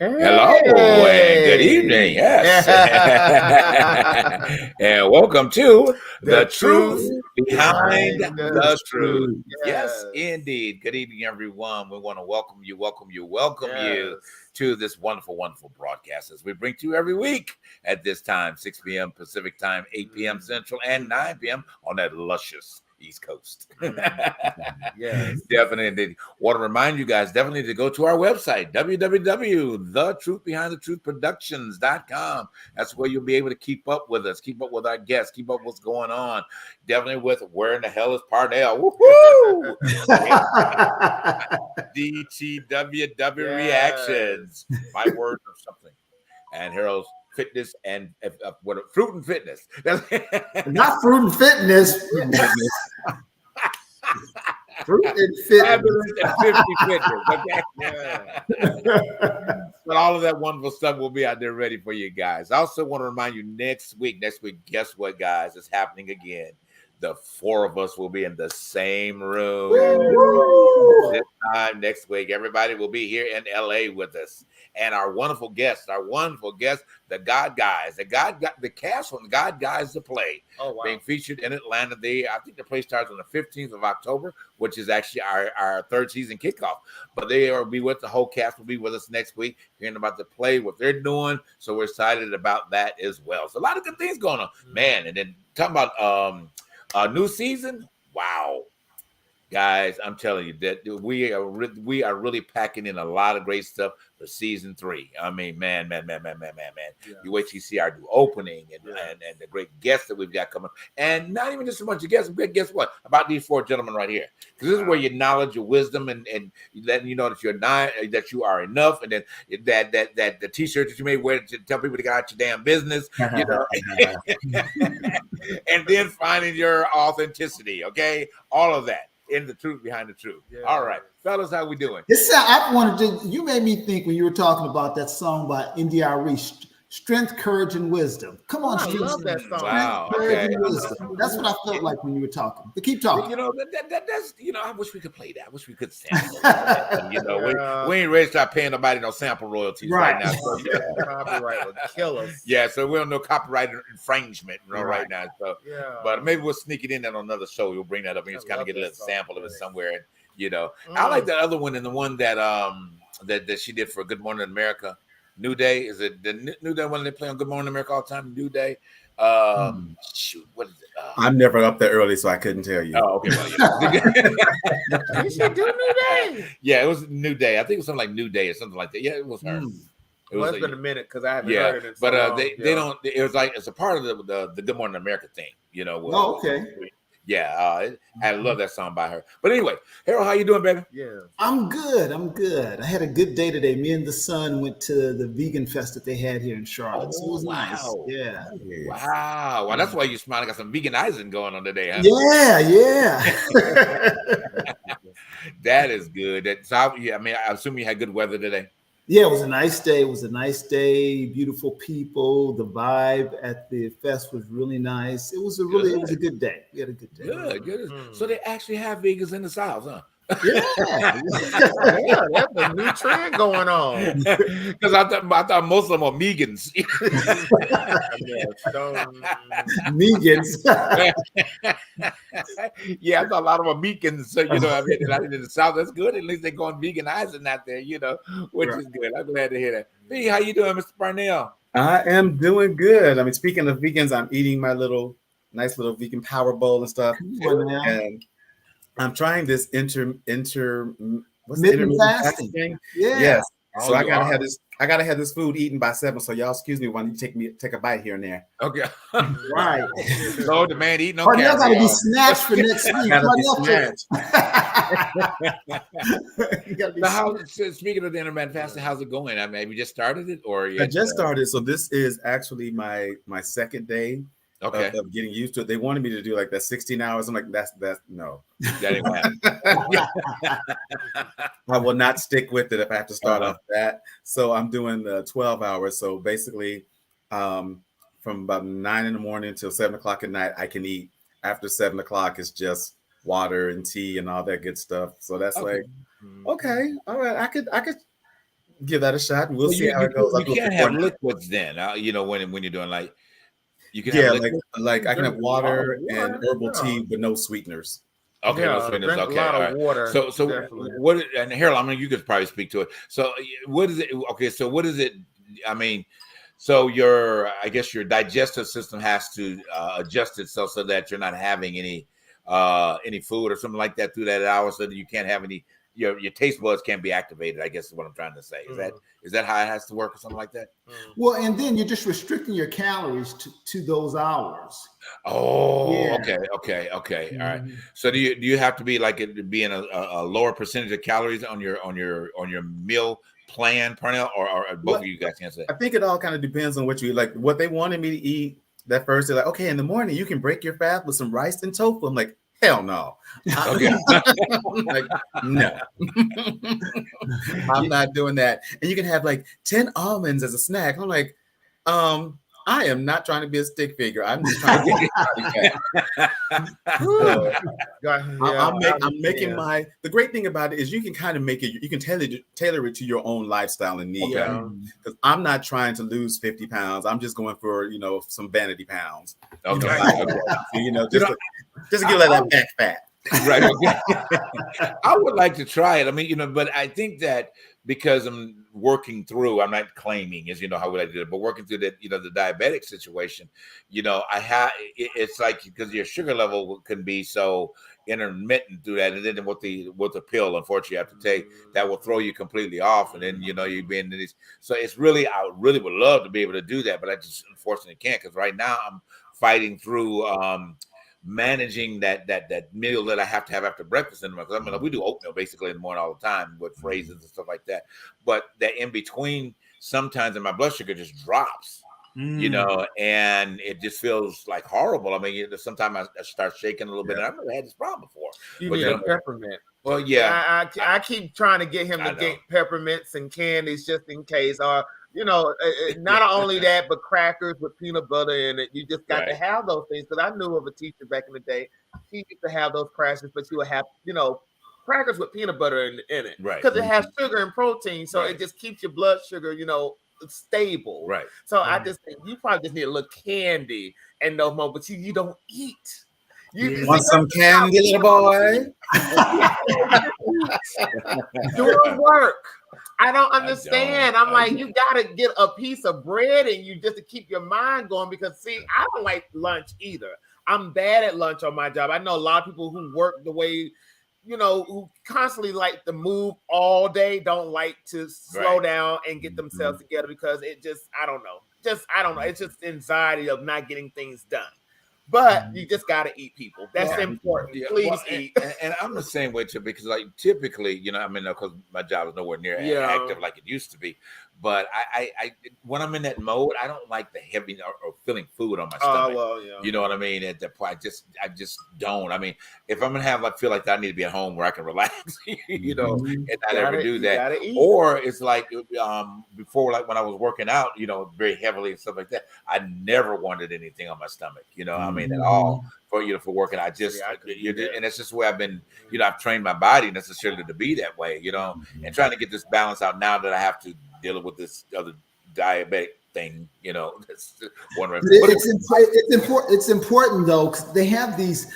Hello and good evening. Yes. And welcome to The Truth Behind the Truth. Yes, indeed. Good evening, everyone. We want to welcome you to this wonderful, wonderful broadcast as we bring to you every week at this time, 6 p.m. Pacific time, 8 p.m. Central, and 9 p.m. on that luscious East Coast. Yes. Definitely. Want to remind you guys definitely to go to our website, www.thetruthbehindthetruthproductions.com. That's where you'll be able to keep up with us, keep up with our guests, keep up with what's going on. Definitely with Where in the Hell is Parnell? Woohoo! DTWW reactions. My words or something. And Harold's Fitness and Fruit and Fitness. Not Fruit and Fitness. Fruit and Fitness. 50 Fitness. Okay? But all of that wonderful stuff will be out there ready for you guys. I also want to remind you next week, guess what, guys? It's happening again. The four of us will be in the same room. This time next week, everybody will be here in LA with us. And our wonderful guests, the God Guys, the cast from the God Guys to Play, being featured in Atlanta. I think the play starts on the 15th of October, which is actually our third season kickoff. But the whole cast will be with us next week, hearing about the play, what they're doing. So we're excited about that as well. So a lot of good things going on, man. And then talking about new season, wow. Guys, I'm telling you that we are really packing in a lot of great stuff for season 3. I mean, man. Yeah. You wait till you see our new opening and the great guests that we've got coming. And not even just a bunch of guests, but guess what? About these 4 gentlemen right here. Because this is where your knowledge, your wisdom, and letting you know that that you are enough, and then that the t-shirt that you may wear to tell people to get out your damn business, you know. And then finding your authenticity, okay? All of that. In the truth behind the truth. Yeah. All right, fellas, how we doing? You made me think when you were talking about that song by India.Arie, Strength, Courage, and Wisdom. Come on, I love that song. Wow, Courage and Wisdom. That's what I felt like when you were talking. But keep talking. You know, that's I wish we could play that. I wish we could sample that. You know, we ain't ready to start paying nobody no sample royalties right now. So, copyright will kill us. Yeah, so we don't know copyright infringement right now. So, but maybe we'll sneak it in on another show. We'll bring that up and just kind of get a little sample of it somewhere. You know, I like the other one and the one that that she did for Good Morning America. New Day, is it the New Day when they play on Good Morning America all the time? New Day. Shoot, what is it? I'm never up there early, so I couldn't tell you. Oh, okay. Well, yeah. You should do New Day. Yeah, it was New Day. I think it was something like New Day or something like that. Yeah, it was her. It's been a minute because I haven't heard it. But they don't. It was like it's a part of the Good Morning America thing. You know. Okay. Yeah, I love that song by her. But anyway, Harold, how you doing, baby? Yeah, I'm good. I had a good day today. Me and the son went to the vegan fest that they had here in Charlotte. So it was nice. Yeah. Wow. Well, that's why you're smiling. Got some veganizing going on today, huh? Yeah. That is good. I assume you had good weather today. Yeah, it was a nice day. Beautiful people. The vibe at the fest was really nice. It was a good day. We had a good day. Good. So they actually have vegans in the South, huh? Yeah. That's a new trend going on. Because I thought most of them are Megans. Megans. Yeah, I thought a lot of them are Megans. So, you know, I mean, in the South, that's good. At least they're going veganizing out there, you know, which is good. I'm glad to hear that. B, how you doing, Mr. Parnell? I am doing good. I mean, speaking of vegans, I'm eating my nice little vegan power bowl and stuff. And I'm trying this intermittent fasting. Yeah. Yes. So I gotta have this food eaten by 7. So y'all excuse me when you take a bite here and there. Okay. Right. So the man eating no Parnell gotta be snatched for next week. Speaking of the intermittent fasting, how's it going? I mean, have you just started it or I just started? So this is actually my second day. Okay. Of getting used to it. They wanted me to do like that 16 hours. I'm like, that's no. That ain't happen. I will not stick with it if I have to start off that. So I'm doing the 12 hours. So basically, from about 9 in the morning till 7 o'clock at night, I can eat. After 7 o'clock, it's just water and tea and all that good stuff. So that's like, okay, all right. I could give that a shot, and we'll Well, see how it goes. you can't have liquids then, you know, when you're doing like you can Yeah, have liquids. like I can have Drink a lot of water and water, herbal yeah. tea, but no sweeteners. Okay, no sweetness. drink Okay, a lot all of right. water. So definitely. what? And Harold, I mean, you could probably speak to it. So what is it? Okay, so what is it? I mean, so I guess your digestive system has to adjust itself so that you're not having any food or something like that through that hour, so that you can't have any. Your taste buds can't be activated. I guess is what I'm trying to say. Is that how it has to work or something like that? Well, and then you're just restricting your calories to those hours. Oh, Yeah. okay. All right. So do you have to be like it being a lower percentage of calories on your meal plan, Parnell, or both of you guys can say? I think it all kind of depends on what you like. What they wanted me to eat that first, they're like, okay, in the morning you can break your fast with some rice and tofu. I'm like, hell no. Okay. I'm like, no. I'm not doing that. And you can have like 10 almonds as a snack. I'm like, I am not trying to be a stick figure. I'm just trying to get so, I'm making the great thing about it is you can kind of make it, you can tailor it to your own lifestyle and needs. Because I'm not trying to lose 50 pounds. I'm just going for, some vanity pounds. Okay. Just to get that back fat. Right. Okay. I would like to try it. I mean, but I think that because I'm working through, I'm not claiming, as you know how would I do it, but working through that, the diabetic situation, it's like because your sugar level can be so intermittent through that, and then with the pill, unfortunately, you have to take that will throw you completely off, and then you've been in these. So it's really, I really would love to be able to do that, but I just unfortunately can't because right now I'm fighting through. Managing that meal that I have to have after breakfast in the morning. I mean, we do oatmeal basically in the morning all the time with phrases and stuff like that. But that in between, sometimes my blood sugar just drops, and it just feels like horrible. I mean, sometimes I start shaking a little bit, and I've never had this problem before. You need a peppermint. Well, yeah. I keep trying to get him to get peppermints and candies just in case. Not only that, but crackers with peanut butter in it. You just got to have those things. Because I knew of a teacher back in the day. She used to have those crackers, but she would have, crackers with peanut butter in it. Right. Because it has sugar and protein. So it just keeps your blood sugar, stable. Right. So I just think you probably just need a little candy and no more, but you don't eat. You want some candy, little boy? Doing work. I don't understand. I'm like, you gotta get a piece of bread and you just to keep your mind going because see, I don't like lunch either. I'm bad at lunch on my job. I know a lot of people who work the way, who constantly like to move all day, don't like to slow down and get themselves together because it just, I don't know. It's just anxiety of not getting things done. But you just got to eat, people. That's important. Yeah. Please eat. And I'm the same way too, because like typically, because my job is nowhere near active like it used to be. But I when I'm in that mode, I don't like the heavy or feeling food on my stomach. You know what I mean? At that point, I just don't. I mean, if I'm gonna feel like that, I need to be at home where I can relax, and not ever do that. Or it's like before, like when I was working out, very heavily and stuff like that. I never wanted anything on my stomach, I mean, at all for working. I just and it's just where I've been. I've trained my body necessarily to be that way, and trying to get this balance out now that I have to deal with this other diabetic thing, that's one way. It's important though, because they have these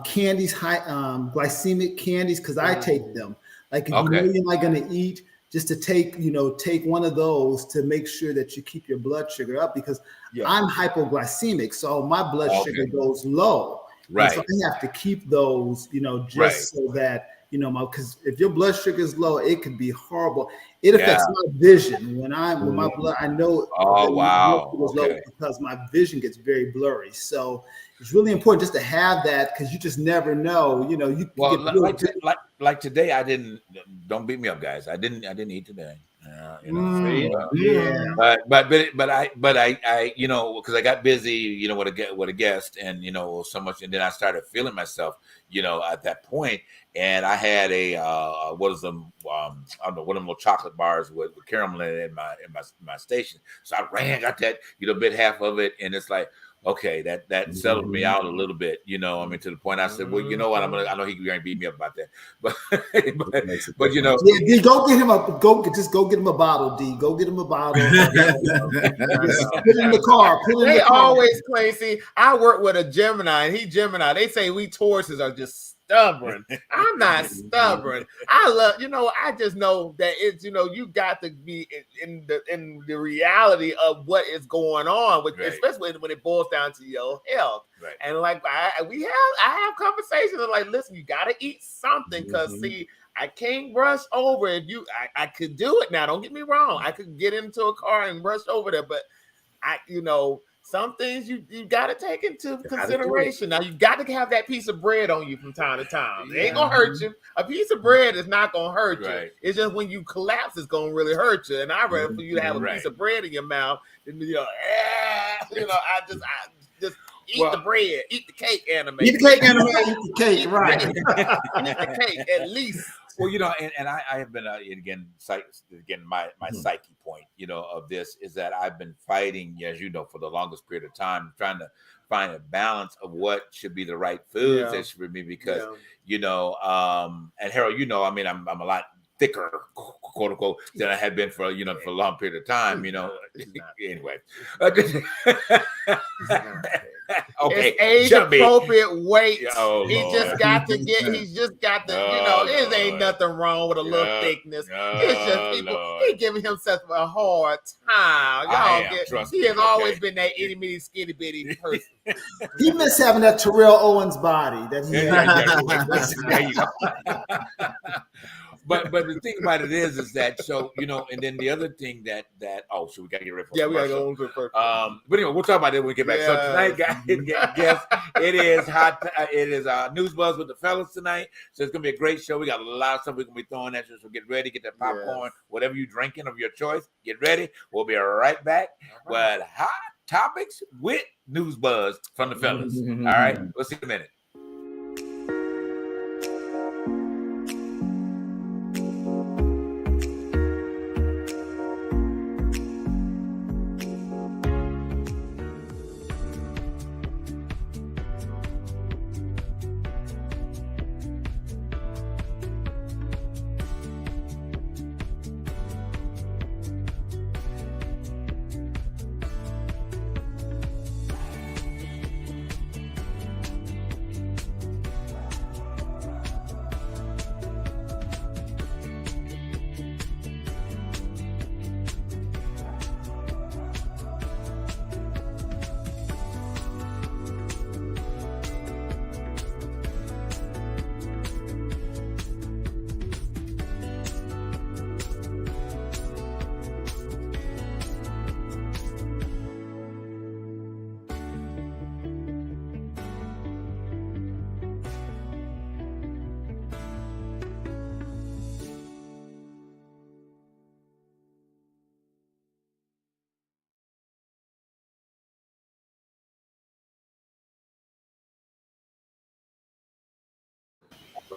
candies, high glycemic candies, because I take them. Like if you're not going to eat, just to take one of those to make sure that you keep your blood sugar up, because I'm hypoglycemic, so my blood sugar goes low. Right. And so I have to keep those, just so that because if your blood sugar is low, it can be horrible. It affects my vision when my blood. I know. Oh wow! Low because my vision gets very blurry. So it's really important just to have that, because you just never know. Like today, I didn't. Don't beat me up, guys. I didn't eat today. But I because I got busy, with a guest, and so much, and then I started feeling myself, at that point, and I had I don't know, one of them little chocolate bars with caramel in my station. So I ran, got that, bit half of it, and it's like, okay, that settled me out a little bit, you know. I mean, to the point I said, well, you know what, I know he can beat me up about that, but you know, yeah, D, go get him a bottle, D. Go get him a bottle. Put it in the car. They always claim. See, I work with a Gemini, and he Gemini. They say we Tauruses are just stubborn. I'm not stubborn. I love, you know, I just know that it's, you know, you got to be in the reality of what is going on with, especially when it boils down to your health. Right. And like I have conversations of like, listen, you got to eat something because see, I can't rush over. If you, I could do it now. Don't get me wrong. I could get into a car and rush over there, but you know. Some things you got to take into consideration. Now, you got to have that piece of bread on you from time to time. It ain't going to hurt you. A piece of bread is not going to hurt you. It's just when you collapse, it's going to really hurt you. And I'd rather for you to have a piece of bread in your mouth than, you know, I just eat the bread, eat the cake, anime. Eat the cake, anime, eat the cake, right. Eat the cake, at least. Well, you know, and I have been again my psyche point, you know, of this is that I've been fighting, as you know, for the longest period of time, trying to find a balance of what should be the right foods that should be because you know, and Harold, you know, I mean, I'm a lot thicker, quote unquote, than I had been for for a long period of time, you know. Anyway. Okay, it's age appropriate weight. He's just got to, you know, there ain't nothing wrong with a little thickness. It's just people, he giving himself a hard time. He has always been that itty bitty, skinny bitty person. He missed having that Terrell Owens body that he had. But the thing about it is that so you know, and then the other thing that so we gotta get ready for we gotta go on to the first. But anyway, we'll talk about it when we get back. So tonight, guys, it is hot. It is News Buzz with the fellas tonight. So it's gonna be a great show. We got a lot of stuff we're gonna be throwing at you. So get ready, get that popcorn, whatever you're drinking of your choice. Get ready. We'll be right back with hot topics with News Buzz from the fellas. All right, we'll see you in a minute.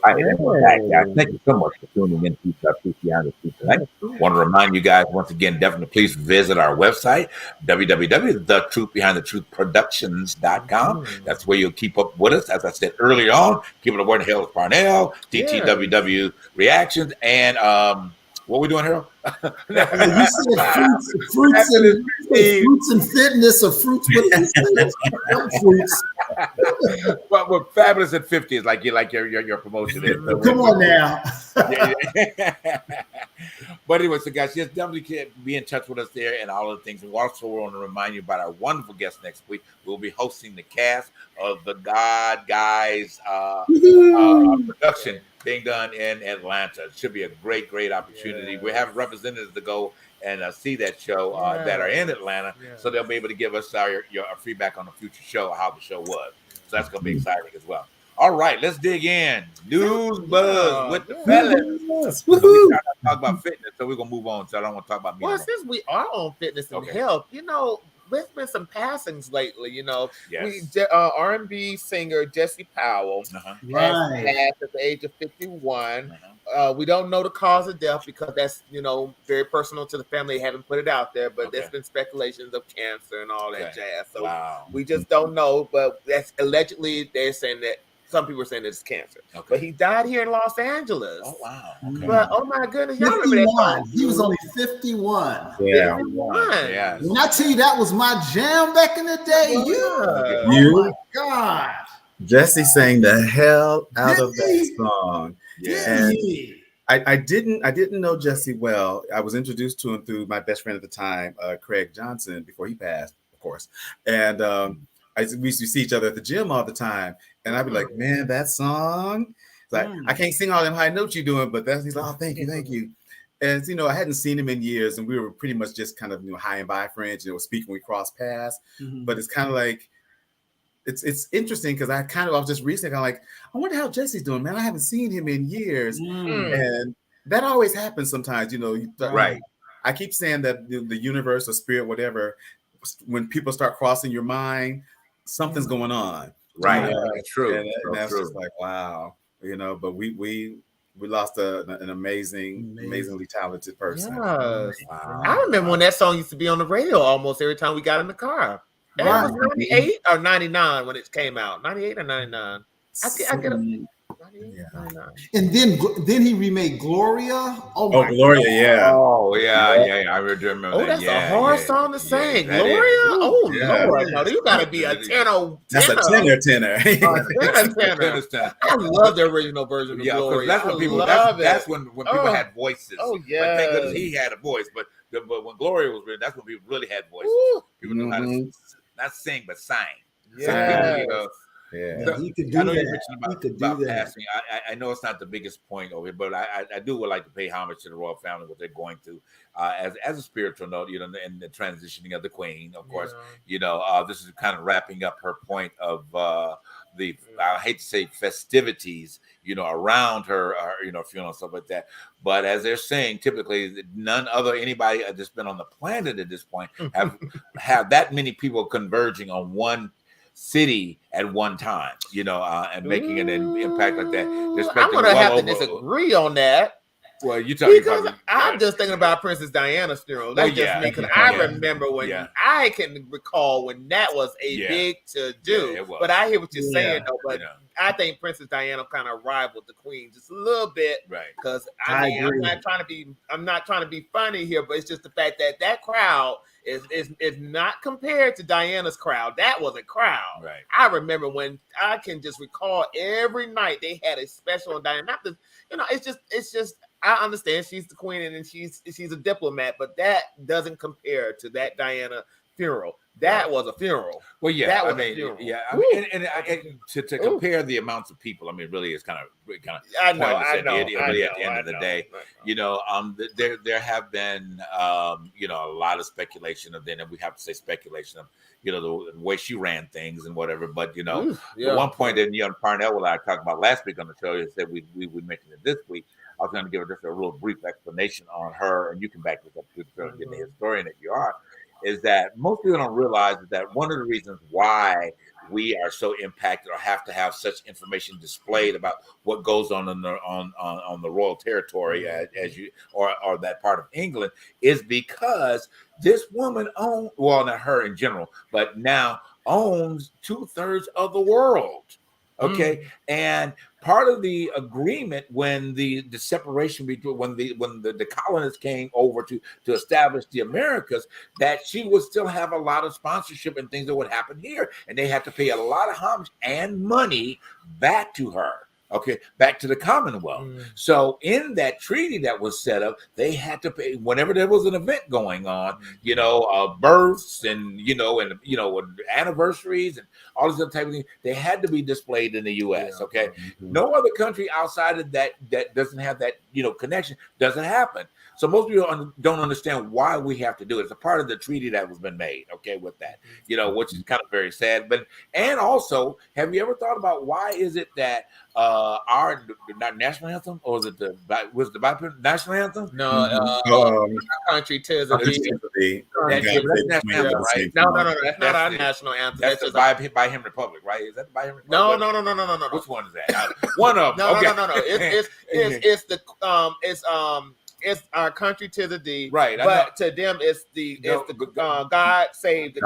All right, back, guys. Thank you so much for tuning in to Truth Behind the Truth tonight. Want to remind you guys once again, definitely please visit our website, www.thetruthbehindthetruthproductions.com. That's where you'll keep up with us. As I said earlier on, keeping the word Harold Parnell, DTWW Reactions, and what we doing, Harold? You said fruits and fitness or fruits with fruits. Well, we're fabulous at 50s, like your promotion is. Come on now. But anyway, so guys, just definitely be in touch with us there and all of the things. And also, we want to remind you about our wonderful guest next week. We'll be hosting the cast of the God Guys production being done in Atlanta. It should be a great opportunity. We have representatives to go and see that show that are in Atlanta, so they'll be able to give us our feedback on the future show, how the show was. So that's going to be exciting as well. All right, let's dig in. News Buzz with the fellas. So we try to talk about fitness, so we're going to move on. So I don't want to talk about me. Well, since we are on fitness and health, you know, there's been some passings lately. You know, Yes. R&B singer Jesse Powell Uh-huh. Right. has passed at the age of 51. We don't know the cause of death because that's, you know, very personal to the family. They haven't put it out there, but there's been speculations of cancer and all that jazz. So we just don't know. But that's allegedly they're saying that some people are saying it's cancer. But he died here in Los Angeles. Oh wow. Okay. But oh my goodness, y'all remember that song? He was only 51. Yeah. 51. Yeah. When I tell you that was my jam back in the day, You, oh my God. Jesse sang the hell out of that song. Yeah. And I didn't know Jesse well. I was introduced to him through my best friend at the time, Craig Johnson, before he passed, of course. And we used to see each other at the gym all the time. And I'd be like, man, that song. Like, I can't sing all them high notes you're doing, but he's like, oh, thank you. And you know, I hadn't seen him in years, and we were pretty much just kind of, you know, high and by friends, you know, speaking, we crossed paths. But it's kind of like, it's interesting because I was just recently kind of like, I wonder how Jesse's doing, man. I haven't seen him in years. And that always happens sometimes, you know. Right. I keep saying that the universe or spirit, whatever, when people start crossing your mind, something's going on. Right. It's true. And that's just like, wow, you know, but we lost an amazingly talented person. Yes. Wow. I remember when that song used to be on the radio almost every time we got in the car. That was 98 or 99 when it came out. 98 or 99. I get a 99. And then he remade Gloria. Oh my Gloria, God. yeah. Oh yeah. I remember Oh, that. that's a hard song to sing. Gloria. Oh Lord, no, you gotta be a tenor. That's a tenor. tenor. I love the original version of Gloria. That's when people. That's when people had voices. Oh yeah. But thank goodness he had a voice. But when Gloria was written, that's when people really had voices. People knew how to not sing but sang. Yeah. Yeah, so, he could do I know that. you mentioned about passing. I know it's not the biggest point over here, but I do would like to pay homage to the royal family, what they're going through as a spiritual note, you know, and the transitioning of the queen, of course. You know, this is kind of wrapping up her point of the I hate to say festivities, you know, around her you know, funeral and stuff like that. But as they're saying, typically anybody that's been on the planet at this point have that many people converging on one city at one time, you know, and making an impact like that. I'm gonna have to disagree on that. Well, you tell me because I'm just thinking about Princess Diana's funeral. That's just me, because I remember when I can recall when that was a big to do. But I hear what you're saying though. But I think Princess Diana kind of rivaled the Queen just a little bit, right? Because I'm not trying to be funny here, but it's just the fact that that crowd is not compared to Diana's crowd. That was a crowd. Right. I remember when I can just recall every night they had a special on Diana. Not the, you know, it's just. I understand she's the queen and she's a diplomat, but that doesn't compare to that Diana funeral. That was a funeral. Well, yeah, that was I mean, a funeral. yeah, I mean, and to compare the amounts of people, I mean, really, it's kind of I know. At the end of the day, you know, there have been, you know, a lot of speculation of then, and we have to say speculation of, you know, the way she ran things and whatever. But you know, at one point, then Parnell and I talked about last week on the show, is that we mentioned it this week. I was going to give just a real brief explanation on her, and you can back this up to the historian that you are. Is that most people don't realize that one of the reasons why we are so impacted or have to have such information displayed about what goes on the royal territory as you or that part of England is because this woman not her in general, but now owns 2/3 of the world. Okay, and part of the agreement when the separation between when the colonists came over to establish the Americas, that she would still have a lot of sponsorship and things that would happen here, and they had to pay a lot of homage and money back to her. Okay, back to the Commonwealth. So in that treaty that was set up, they had to pay whenever there was an event going on, you know, births and anniversaries and all this other type of thing. They had to be displayed in the U.S. Okay, no other country outside of that doesn't have that, you know, connection. Doesn't happen. So most people don't understand why we have to do it. It's a part of the treaty that was been made. Okay, with that, you know, which is kind of very sad. But and also, have you ever thought about why is it that our not national anthem, or was it the national anthem? No, country tis a Country. That's national anthem, right? No, that's not our national anthem. That's just by Hymn Republic, right? Is that the by Hymn Republic? No. Which one is that? One of them. No. It's our country to the D, right? But to them, it's God save the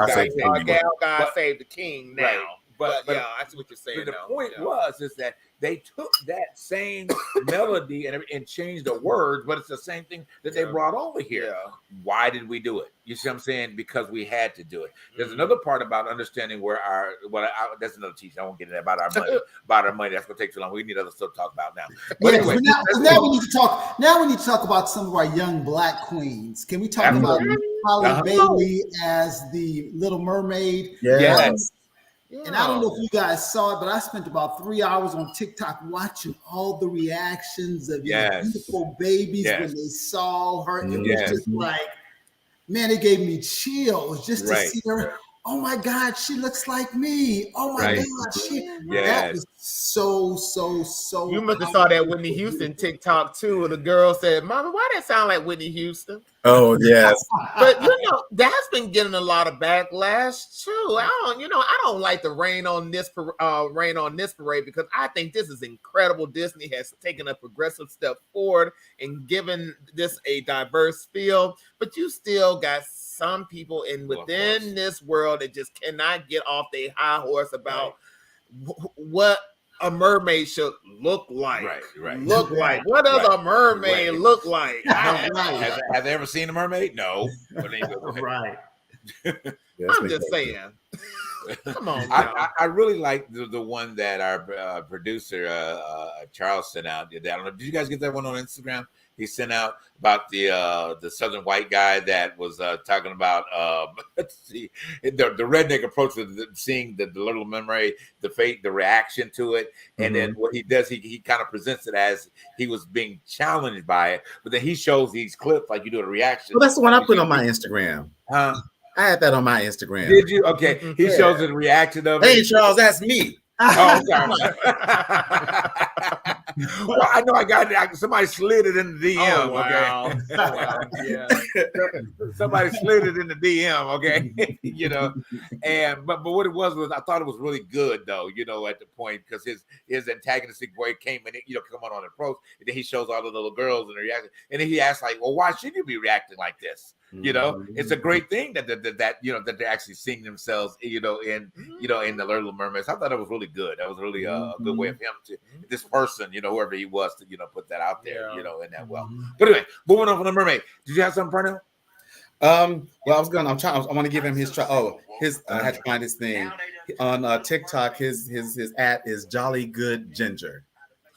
God save the King now. Right. But yeah, I see what you're saying. The point is that they took that same melody and changed the words, but it's the same thing that they brought over here. Yeah. Why did we do it? You see what I'm saying? Because we had to do it. There's another part about understanding where that's another teaching. I won't get into that about our money. That's gonna take too long. We need other stuff to talk about now. But anyway, now we need to talk. Now we need to talk about some of our young Black queens. Can we talk about Halle Bailey as the Little Mermaid? Yes. And I don't know if you guys saw it, but I spent about 3 hours on TikTok watching all the reactions of these beautiful babies when they saw her. It was just like, man, it gave me chills just to see her. Oh my God, she looks like me. Oh my God, that was so. You must have saw that Whitney Houston TikTok too, and the girl said, "Mama, why that sound like Whitney Houston?" Oh yes, but that's been getting a lot of backlash too. I don't like the rain on this parade because I think this is incredible. Disney has taken a progressive step forward and given this a diverse feel, but you still got some people within this world that just cannot get off their high horse about what a mermaid should look like. Right. Look like. What does a mermaid look like? Have they ever seen a mermaid? No. Right. I'm just saying. Come on. I really like the one that our producer Charles sent out. I don't know. Did you guys get that one on Instagram? He sent out about the Southern white guy that was talking about let's see, the redneck approach to seeing the Little Mermaid, the reaction to it, and then what he does, he kind of presents it as he was being challenged by it, but then he shows these clips like you do a reaction. Well, that's the one I put on my Instagram. I had that on my Instagram. Did you? Okay, he shows the reaction of it. Hey Charles, that's me. Oh, sorry. Well, I know I got it. Somebody slid it in the DM. Oh, wow. Somebody slid it in the DM. Okay, and but what it was I thought it was really good though. At the point because his antagonistic boy came in, come on approach, and then he shows all the little girls and the reaction, and then he asks like, well, why should you be reacting like this? It's a great thing that they're actually seeing themselves, in the Little Mermaids. I thought it was really good. That was really a good way of him to this person, whoever he was, to put that out there, in that well. But anyway, moving on from the mermaid. Did you have something, Parnell? Well, I want to give him his try. Oh, I had to find his thing on TikTok. His @ is Jolly Good Ginger.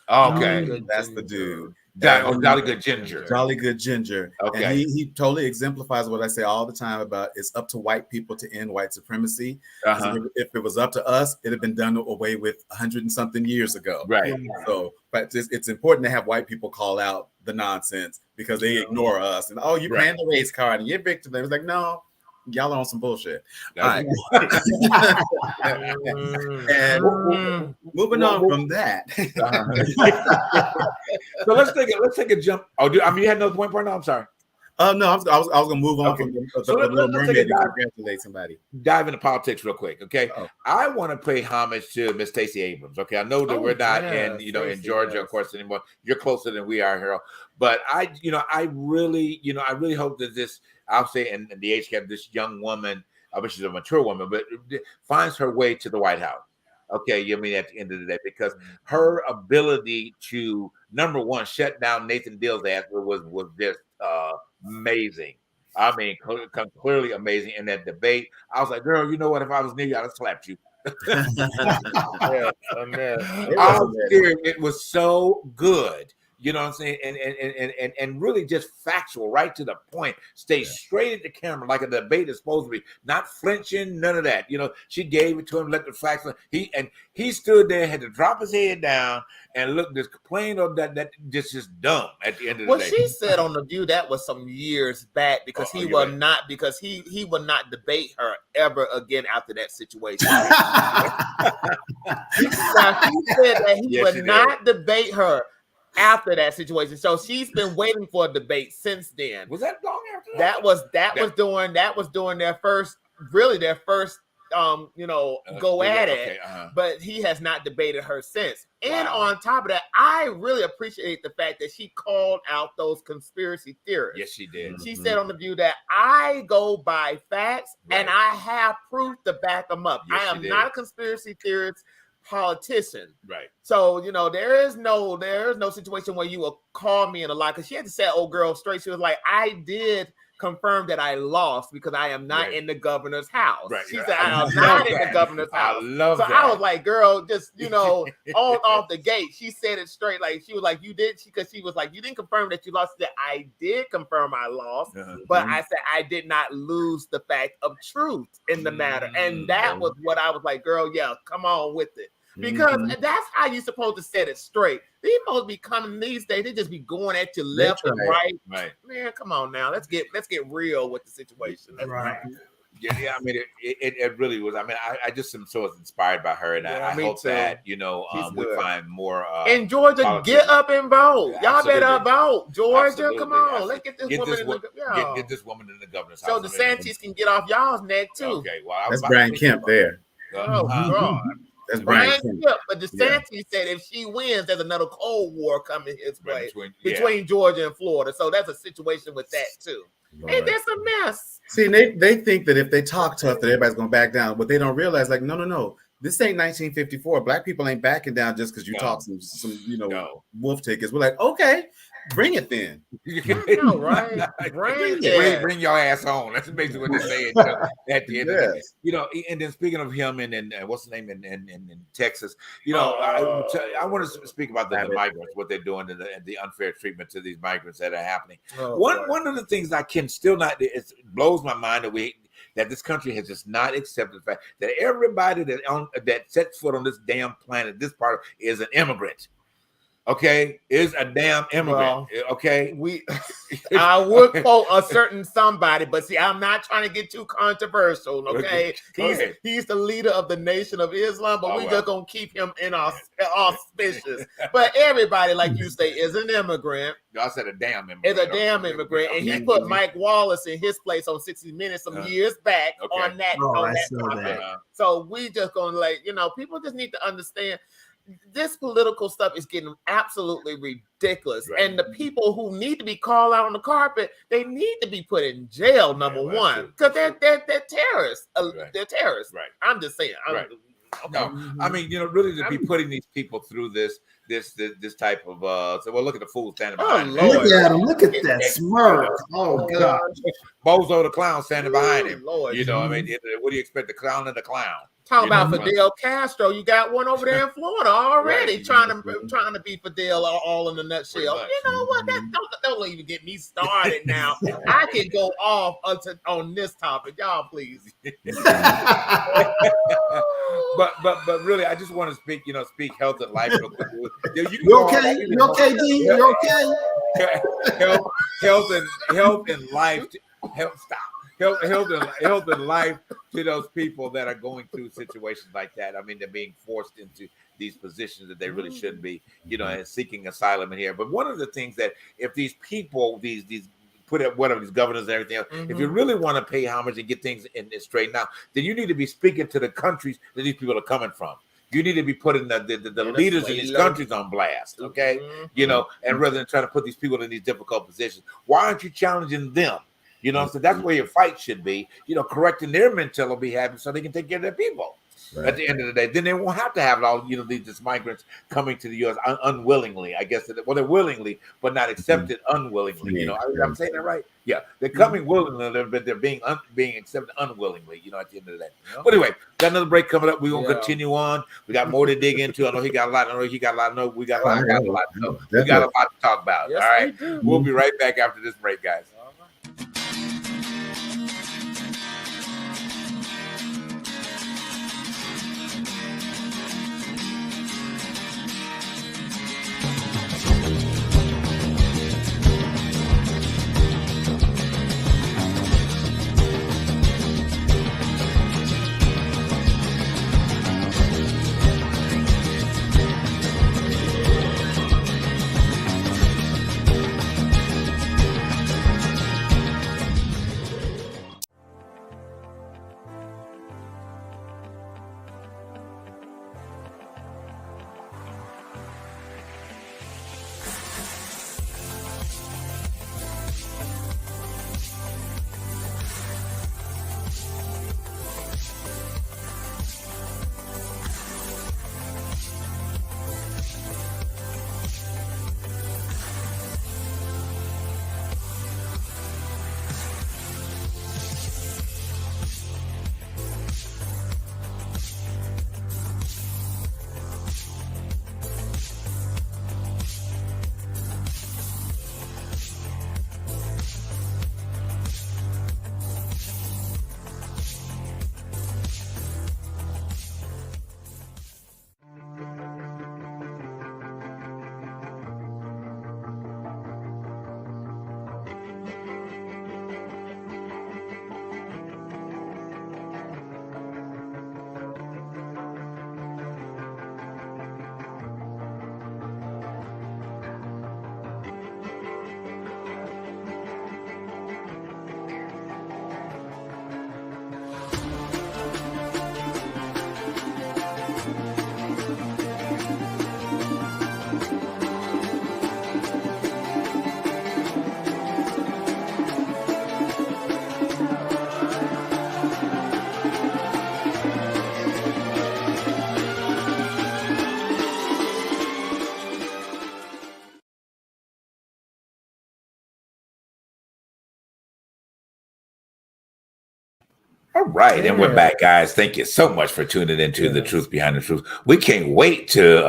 Okay, that's the dude. Jolly Good Ginger. Jolly Good Ginger. Okay. And he totally exemplifies what I say all the time about it's up to white people to end white supremacy. If it was up to us, it'd have been done away with 100 and something years ago. Right. So, but it's important to have white people call out the nonsense because they ignore us and you're playing the race card and you're victim. They was like, no, y'all are on some bullshit. All right. And moving on from that. So let's take a jump. You had another point, Parnell? I'm sorry. No, I was gonna move on from the Little Mermaid to congratulate somebody. Dive into politics real quick, okay? I want to pay homage to Miss Stacey Abrams. Okay, I know that we're not in Georgia, of course, anymore. You're closer than we are, Harold. But I really hope that this, I'll say, in the age gap, this young woman, I wish she's a mature woman, but finds her way to the White House. Okay, at the end of the day, because her ability to, number one, shut down Nathan Deal's ass was just amazing. I mean, clearly amazing in that debate. I was like, girl, you know what? If I was near you, I'd have slapped you. It was so good You know what I'm saying? And really just factual, right to the point. Stay straight at the camera like a debate is supposed to be. Not flinching, none of that. You know, she gave it to him, let the facts. He stood there, had to drop his head down and look this complain of that just dumb at the end of the day. Well, she said on The View that was some years back because he will not debate her ever again after that situation. He said that he would not debate her after that situation. So she's been waiting for a debate since then. Was that long after that? That was during their first go at it. But he has not debated her since. And on top of that, I really appreciate the fact that she called out those conspiracy theorists. Yes, she did. She said on The View that I go by facts and I have proof to back them up. Yes, I am not a conspiracy theorist politician. Right. So, there is no situation where you will call me in a lie, because she had to set old girl straight. She was like, I did confirm that I lost because I am not in the governor's house. Right. She said, I am not in the governor's house. I love that. So I was like, girl, just, on off the gate. She said it straight. Like, she was like, you did? Because she was like, you didn't confirm that you lost. That I did confirm I lost, but I said I did not lose the fact of truth in the matter. And that was what I was like, girl, yeah, come on with it. Because that's how you're supposed to set it straight. These supposed to be coming these days. They just be going at you left and right. Right. Man, come on now. Let's get real with the situation. Right. Yeah. I mean, it really was. I mean, I just am so inspired by her, and I hope that we find more. In Georgia, politics. Get up and vote. Y'all better vote, Georgia. Absolutely. Come on, let's get this woman get this woman in the governor's house. So DeSantis can get off y'all's neck too. Okay, well, that's Brian Kemp there. Oh God. That's Brian Kemp. But DeSantis said if she wins, there's another Cold War coming his way between Georgia and Florida. So that's a situation with that too. Hey, that's a mess. See, they think that if they talk tough, that everybody's gonna back down. But they don't realize, like, no. This ain't 1954. Black people ain't backing down just because you talk some wolf tickets. We're like, okay, bring it then. No, right? Bring your ass on. That's basically what they're saying. At the end of the day, and then speaking of him and what's the name in Texas, I want to speak about the migrants, what they're doing, and the unfair treatment to these migrants that are happening. One of the things I can still not, it blows my mind that this country has just not accepted the fact that everybody that sets foot on this damn planet, this part, is an immigrant. Okay, is a damn immigrant. Okay, I would quote a certain somebody, but see, I'm not trying to get too controversial. Okay, he's the leader of the Nation of Islam, but we're just gonna keep him in auspicious. But everybody, like you say, is an immigrant. I said a damn immigrant. Is a damn immigrant, and he put Mike Wallace in his place on 60 Minutes some years back on that topic. So we just gonna people just need to understand. This political stuff is getting absolutely ridiculous. Right. And the people who need to be called out on the carpet, they need to be put in jail, number one. Because they're terrorists. They're terrorists. Right. I'm just saying. Okay. No, I mean, really to be putting these people through this type of look at the fool standing behind him. Look at him. Look at that smirk. Oh God. Bozo the clown standing behind him. Lord. I mean, what do you expect? The clown and the clown. Talking about Fidel Castro, you got one over there in Florida already trying to be Fidel all in a nutshell. You know what? Don't even get me started now. I can go off on this topic, y'all. Please. but really, I just want to speak health and life real quick. You okay? You okay, D? You okay? Health and life. Stop. Health and life to those people that are going through situations like that. I mean, they're being forced into these positions that they really shouldn't be, and seeking asylum in here. But one of the things that if these people, these put up whatever these governors and everything else, if you really want to pay homage and get things straightened out, then you need to be speaking to the countries that these people are coming from. You need to be putting the leaders in these countries on blast, okay? And rather than trying to put these people in these difficult positions, why aren't you challenging them? So that's where your fight should be, correcting their mental behavior so they can take care of their people. At the end of the day, then they won't have to have all these migrants coming to the U.S. Unwillingly. I guess they're willingly, but not accepted unwillingly. I'm saying that right? Yeah, they're coming willingly, but they're being accepted unwillingly. At the end of the day. But anyway, got another break coming up. We're gonna continue on. We got more to dig into. I know he got a lot. We got a lot. We got a lot to talk about. Yes, all right, we'll be right back after this break, guys. All right, and we're back, guys. Thank you so much for tuning into The Truth Behind the Truth. We can't wait to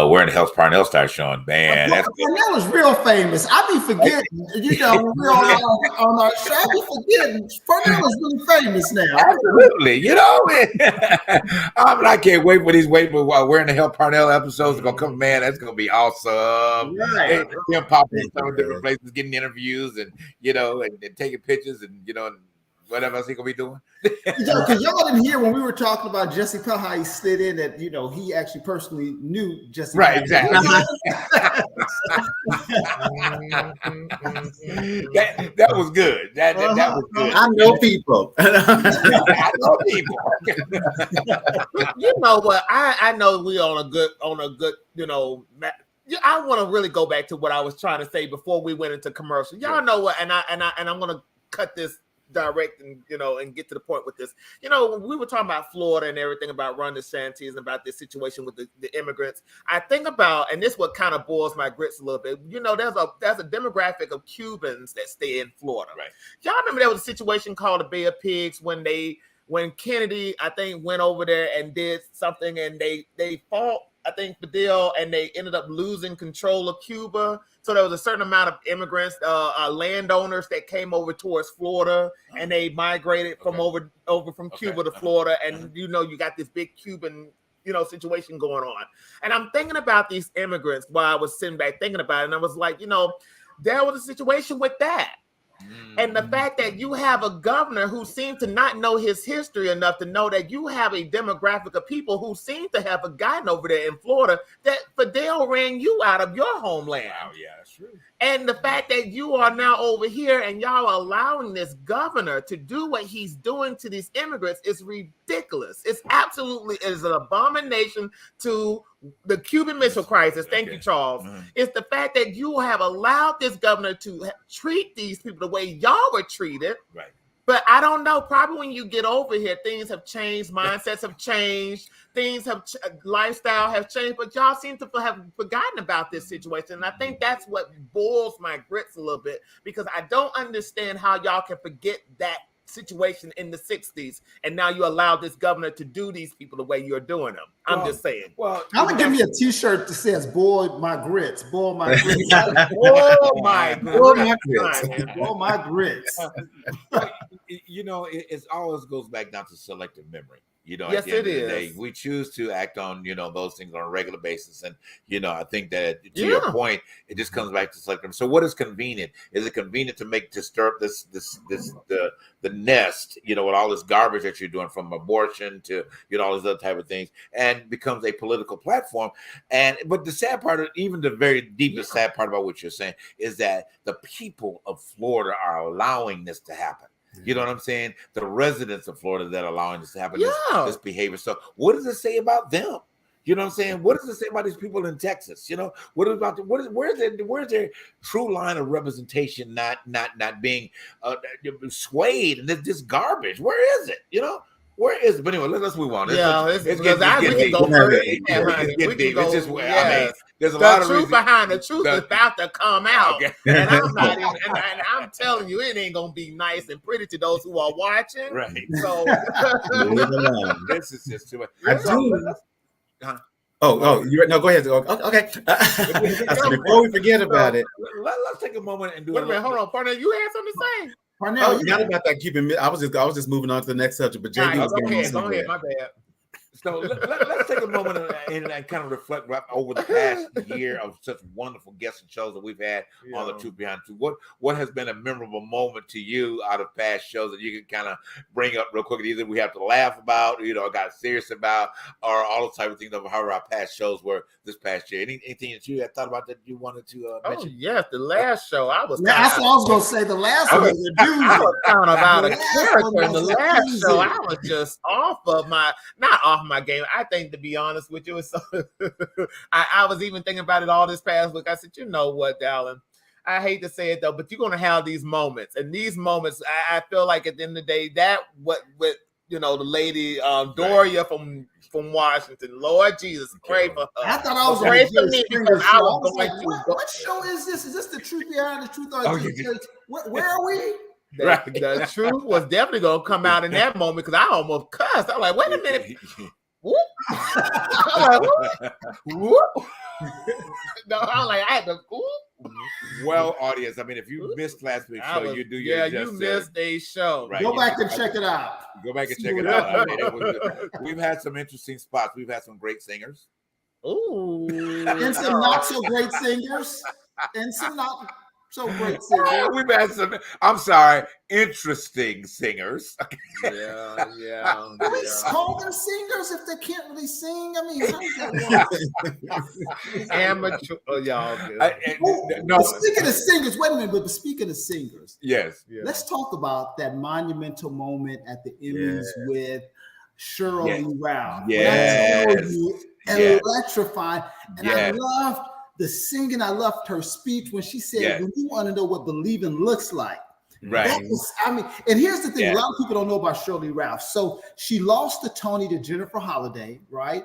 Where in the Hell's Parnell starts showing. Man, Parnell was real famous. I be forgetting, when we're on our show, I be forgetting. Parnell is really famous now. Absolutely, I can't wait for these Where in the Hell Parnell episodes are gonna come. Man, that's gonna be awesome. Right. Him popping in some different places, getting interviews, and and taking pictures, and whatever else he gonna be doing. Because y'all didn't hear when we were talking about Jesse Powell, how he slid in that he actually personally knew Jesse. Right, Powell. exactly. that was good. That was good. I know people. I know people. You know what? I know we on a good. I want to really go back to what I was trying to say before we went into commercial. Y'all know what? And I'm gonna cut this direct and get to the point with this. When we were talking about Florida and everything about Ron DeSantis and about this situation with the immigrants, I think about, and this what kind of boils my grits a little bit. There's a demographic of Cubans that stay in Florida. Right. Y'all remember there was a situation called the Bay of Pigs when Kennedy, I think, went over there and did something, and they fought, I think, Fidel, and they ended up losing control of Cuba. So there was a certain amount of immigrants, landowners that came over towards Florida, and they migrated from over from Cuba to Florida. And you got this big Cuban situation going on. And I'm thinking about these immigrants while I was sitting back thinking about it, and I was like, there was a situation with that. And the fact that you have a governor who seemed to not know his history enough to know that you have a demographic of people who seem to have gotten over there in Florida that Fidel ran you out of your homeland. Wow, yeah, that's true. And the fact that you are now over here and y'all allowing this governor to do what he's doing to these immigrants is ridiculous. It is an abomination to the Cuban Missile Crisis. Thank you, Charles. Mm-hmm. It's the fact that you have allowed this governor to treat these people the way y'all were treated. Right. But I don't know. Probably when you get over here, things have changed, mindsets have changed, lifestyle have changed. But y'all seem to have forgotten about this situation, and I think that's what boils my grits a little bit, because I don't understand how y'all can forget that situation in the 60s, and now you allow this governor to do these people the way you're doing them. I'm just saying. Well, I'm gonna give me a T-shirt that says "Boy my grits," "Boy my grits," Oh my "Boy my grits. grits," "Boy my grits." You know, it always goes back down to selective memory. You know, Yes, at the end it of the is. day, we choose to act on, you know, those things on a regular basis. And, you know, I think that to your point, it just comes back to selective. So what is convenient? Is it convenient to stir up the nest, you know, with all this garbage that you're doing, from abortion to, you know, all these other type of things, and becomes a political platform? But the sad part, even the very deepest sad part about what you're saying, is that the people of Florida are allowing this to happen. You know what I'm saying? The residents of Florida that are allowing this to happen, this behavior. So what does it say about them? You know what I'm saying? What does it say about these people in Texas? You know, where's their true line of representation not being swayed in this garbage? Where is it? You know? Where is it? But anyway, let's move on. We can go further. We can go. It's just, yes. I mean, there's a lot of truth behind the truth is about to come out, Okay. and I'm not even. And I'm telling you, it ain't gonna be nice and pretty to those who are watching. Right. So this is just too much. I do. No, go ahead. Okay. So before we forget about it, let's take a moment and do Wait a minute, hold on, partner. You had something to say? Parnell, not about that. I was just moving on to the next subject, but JD was going on. Go ahead, my bad. So let's take a moment and kind of reflect over the past year of such wonderful guests and shows that we've had on the Truth Behind Truth. What has been a memorable moment to you out of past shows that you can kind of bring up real quick? Either we have to laugh about, you know, got serious about, or all the type of things of how our past shows were this past year. Anything that you had thought about that you wanted to mention? Oh yes, the last show I was. That's what I was gonna say. The last one was a doozy. I was kind of out of character in the last show. I was just not off my game. I think, to be honest with you, it's so I was even thinking about it all this past week. I said, you know what, Dallin? I hate to say it though, but you're gonna have these moments, and these moments, I feel like at the end of the day, that what you know, the lady Doria from Washington, Lord Jesus, pray for her. I thought I was pray for me because I was going to. What show is this? Is this the Truth Behind the Truth? Where are we? The truth was definitely gonna come out in that moment, because I almost cussed. I'm like, wait a minute. Whoop. I'm like, whoop. No, I'm like, I had to whoop. Well, audience, I mean, if you missed last week's show, you do your you missed a show. Right. Go back and check it out. Go back and check it out. I mean, we've had some interesting spots. We've had some great singers. Ooh. And some not so great singers. And some not so great singers. We've had some, I'm sorry, interesting singers. Yeah. Can we call them singers if they can't really sing? I mean, how does that work? Amateur. Oh, y'all But speaking of singers, wait a minute. But speaking of singers, yes. Let's talk about that monumental moment at the Emmys with Shirley Ralph. Yes. Electrifying. And I loved the singing. I loved her speech when she said, when you want to know what believing looks like. Right. And here's the thing. A lot of people don't know about Shirley Ralph. So she lost the Tony to Jennifer Holliday, right?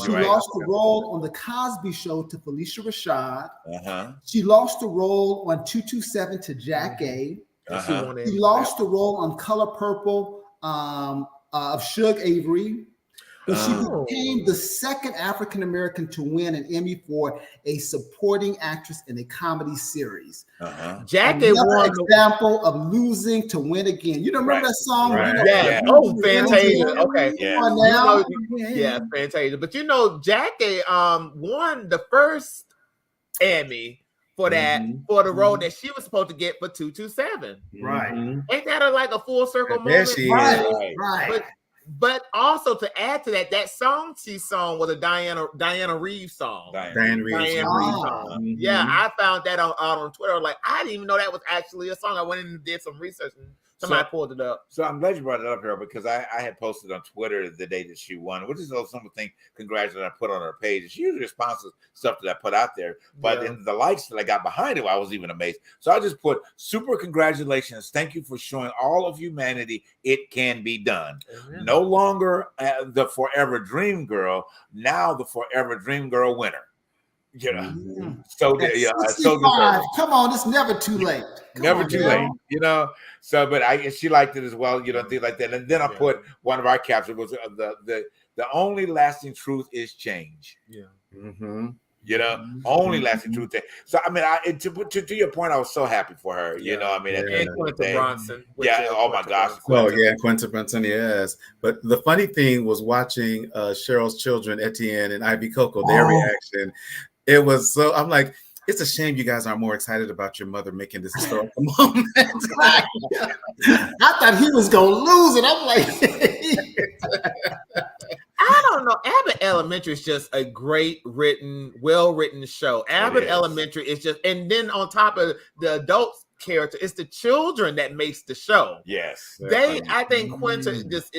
She lost the role on The Cosby Show to Felicia Rashad. She lost the role on 227 to Jack A. She lost the role on Color Purple of Suge Avery. But she became the second African-American to win an Emmy for a supporting actress in a comedy series. Jack A. won example of losing to win again. You don't remember that song? Right. Oh, Fantasia. Okay. Yeah. Fantasia. But you know, Jack A. won the first Emmy for that, for the role that she was supposed to get for 227. Right. Ain't that like a full circle moment? Right. But also to add to that, that song she sung was a Diana Reeves song. Diana Reeves song. Yeah, I found that out on Twitter. Like, I didn't even know that was actually a song. I went in and did some research, and Somebody pulled it up. So I'm glad you brought it up here because I had posted on Twitter the day that she won, which is also something congratulating I put on her page. She usually responds to stuff that I put out there, but in the likes that I got behind it, I was even amazed. So I just put super congratulations. Thank you for showing all of humanity it can be done. Mm-hmm. No longer the Forever Dream Girl, now the Forever Dream Girl winner. You know, so come on, it's never too late. Never too late, you know. So, but she liked it as well, you know, things like that. And then I put one of our captions was the only lasting truth is change. Yeah. Mm-hmm. You know, only lasting truth. So, I mean, to your point, I was so happy for her. You know, I mean, at the end of the day, Bronson. Oh my gosh. Oh yeah, Quinta Brunson, yes. But the funny thing was watching Cheryl's children, Etienne and Ivy Coco, their reaction. It was so. I'm like, it's a shame you guys aren't more excited about your mother making this historical moment. I thought he was gonna lose it. I'm like, I don't know. Abbott Elementary is just a great written, well-written show. Abbott Elementary is just, and then on top of the adults character, it's the children that makes the show. Yes, I think Quinta just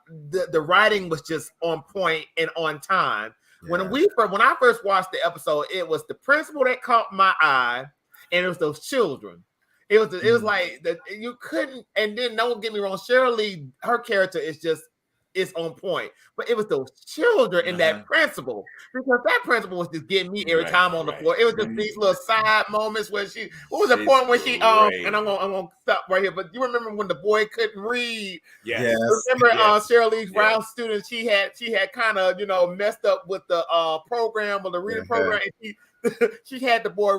the writing was just on point and on time. When I first watched the episode, it was the principal that caught my eye, and it was those children. It was like that you couldn't. And then don't get me wrong, Sheryl Lee, her character is on point, but it was those children and that principal, because that principal was just getting me every time on the floor. It was just these little side moments where what was the point when she and I'm gonna stop right here, but you remember when the boy couldn't read? Yes. Remember Sheryl Lee's Rouse student, she had kind of messed up with the program or the reading program, and she had the boy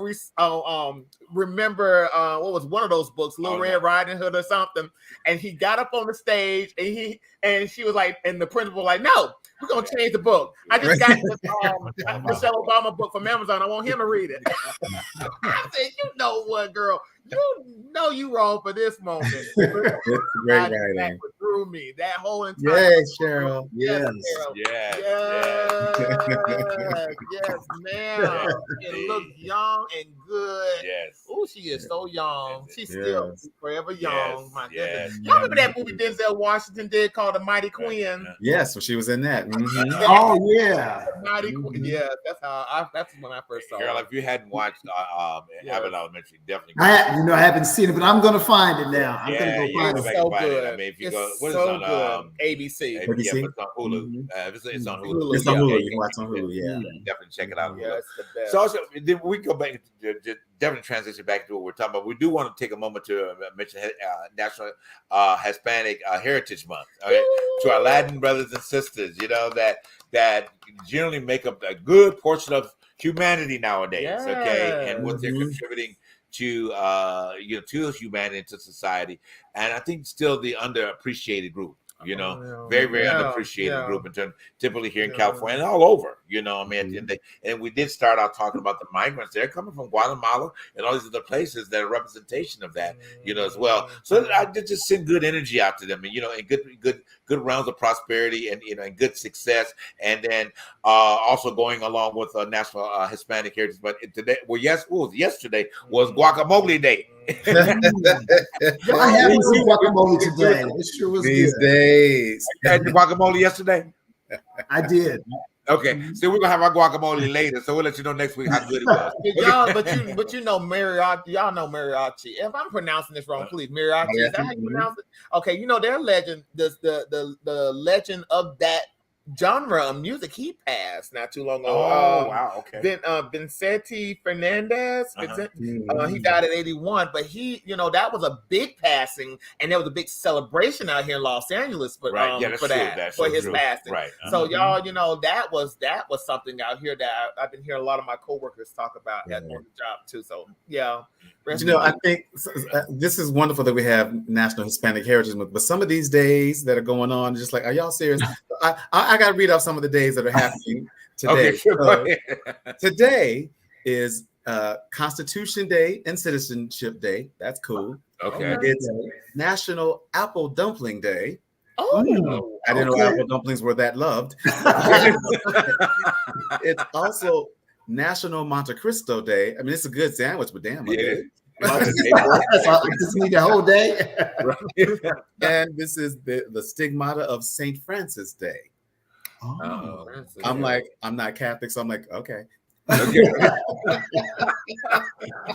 remember what was one of those books, Little Red Riding Hood or something, and he got up on the stage and she was like, and the principal was like, no, we're gonna change the book. I just got this Michelle Obama book from Amazon. I want him to read it. I said, you know what, girl? You know you wrong for this moment. It's great writing. Through me that whole entire Cheryl. Yes, ma'am. She looks young and good. Yes. Oh, she is so young. She's still forever young. My goodness. Y'all remember that movie Denzel Washington did called The Mighty Queen? Yes, so she was in that. Mm-hmm. Oh yeah, Mighty Queen. Yeah, that's when I first saw Girl, if you hadn't watched Abbott Elementary, definitely. I haven't seen it, but I'm gonna find it now. I'm gonna go find it. It's so good. I mean, if you go, what is it on ABC? Yeah, but it's on Hulu. It's on Hulu. It's on Hulu. You can watch on Hulu. Yeah, definitely check it out. Yeah, it's the best. So also, then we go back to definitely transition back to what we're talking about. We do want to take a moment to mention National Hispanic Heritage Month. Okay? To our Latin brothers and sisters, you know that generally make up a good portion of humanity nowadays. Okay, and what they're contributing to to humanity, to society, and I think still the underappreciated group. Very, very underappreciated group in terms, typically here in California and all over. I mean, and we did start out talking about the migrants. They're coming from Guatemala and all these other places that are representation of that, as well. So I just send good energy out to them, and and good rounds of prosperity and and good success, and then also going along with National Hispanic Heritage. But today, yesterday was Guacamole Day. I haven't seen guacamole today. It sure was these good. days. You had the guacamole yesterday? I did. Okay, so we're gonna have our guacamole later, so we'll let you know next week how good it was. But you know mariachi. Y'all know mariachi. If I'm pronouncing this wrong, please. Mariachi. Is that how you pronounce it? Okay, their legend. The legend of that genre of music, he passed not too long ago. Oh wow, okay. Vincente Fernandez. He died at 81, but he, that was a big passing, and there was a big celebration out here in Los Angeles for his passing. Right. So y'all, that was something out here that I've been hearing a lot of my coworkers talk about on the job too. So yeah. I think this is wonderful that we have National Hispanic Heritage Month, but some of these days that are going on, just like, are y'all serious? I got to read off some of the days that are happening today. Okay, sure. Today is Constitution Day and Citizenship Day. That's cool. Okay. It's National Apple Dumpling Day. Oh, I didn't know apple dumplings were that loved. It's also National Monte Cristo Day. I mean, it's a good sandwich, but damn, Just need the whole day. And this is the stigmata of St. Francis Day. Oh, I'm like, I'm not Catholic, so I'm like, okay. Okay.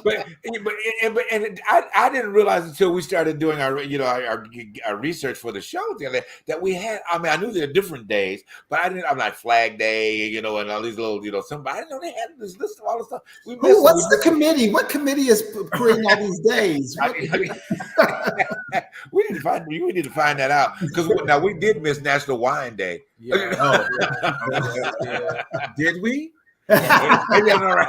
but I didn't realize until we started doing our research for the show the other day that we had. I mean, I knew there are different days, but I didn't. I'm like Flag Day, and all these little some. I didn't know they had this list of all the stuff. What's the committee? What committee is creating all these days? We need to find that out because now we did miss National Wine Day. Yeah. Did we? Maybe I'm all right.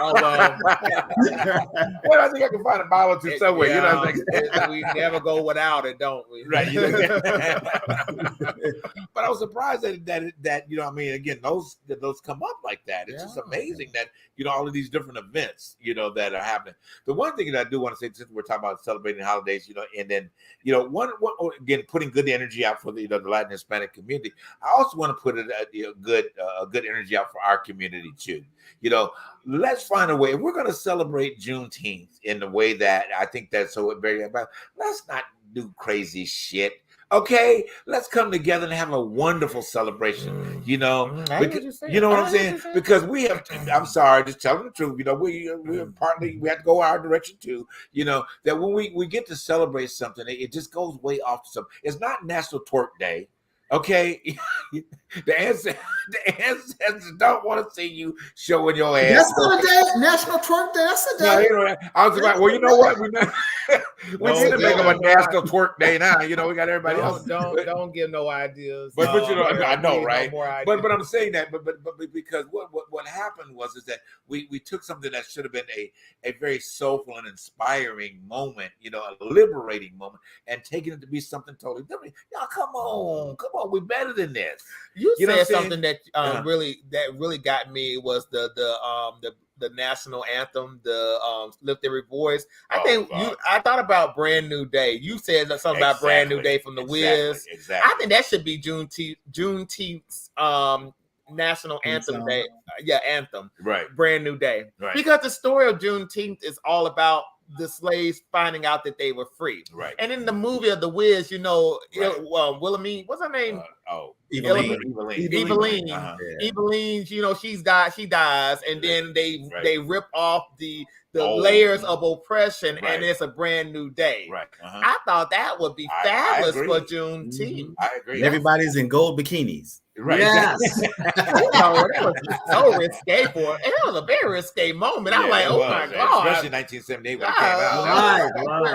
Well, I think I can find a bottle to somewhere. Yeah, we never go without it, don't we? Right. But I was surprised that again, those come up like that. It's just amazing that all of these different events that are happening. The one thing that I do want to say, since we're talking about celebrating holidays, and then one again putting good energy out for the Latin Hispanic community. I also want to put good energy out for our community too. Let's find a way. If we're going to celebrate Juneteenth in the way that I think that's so very about, let's not do crazy shit. Okay, let's come together and have a wonderful celebration. You know what I'm saying? Because we have. I'm sorry, just telling the truth. We partly we have to go our direction too. That when we get to celebrate something, it just goes way off to something. It's not National Twerk Day. Okay, the ancestors don't want to see you showing your ass. That's not a day. National Twerk Day. That's a day. No, I was like, well, you know what? We need to make them a National Twerk Day now. We got everybody else. Don't give no ideas. But I know, right? But I'm saying that, but because what happened was that we took something that should have been a very soulful and inspiring moment, a liberating moment, and taking it to be something totally different. Y'all, come on, we're better than this. You said something that really got me was the national anthem, the Lift Every Voice. I thought about Brand New Day. You said something about Brand New Day from the Wiz. Exactly. I think that should be Juneteenth's national anthem day. Anthem. Right. Brand New Day. Right. Because the story of Juneteenth is all about the slaves finding out that they were free. Right. And in the movie of the Wiz, Wilhelmine, what's her name? Eveline. Eveline, she dies, and then they rip off the layers of oppression, and it's a brand new day. Right. I thought that would be fabulous for Juneteenth. I agree. Everybody's in gold bikinis. Right. Yes. That was so risque for it. It was a very risque moment. I'm like, oh my God. Especially 1978 when it came out.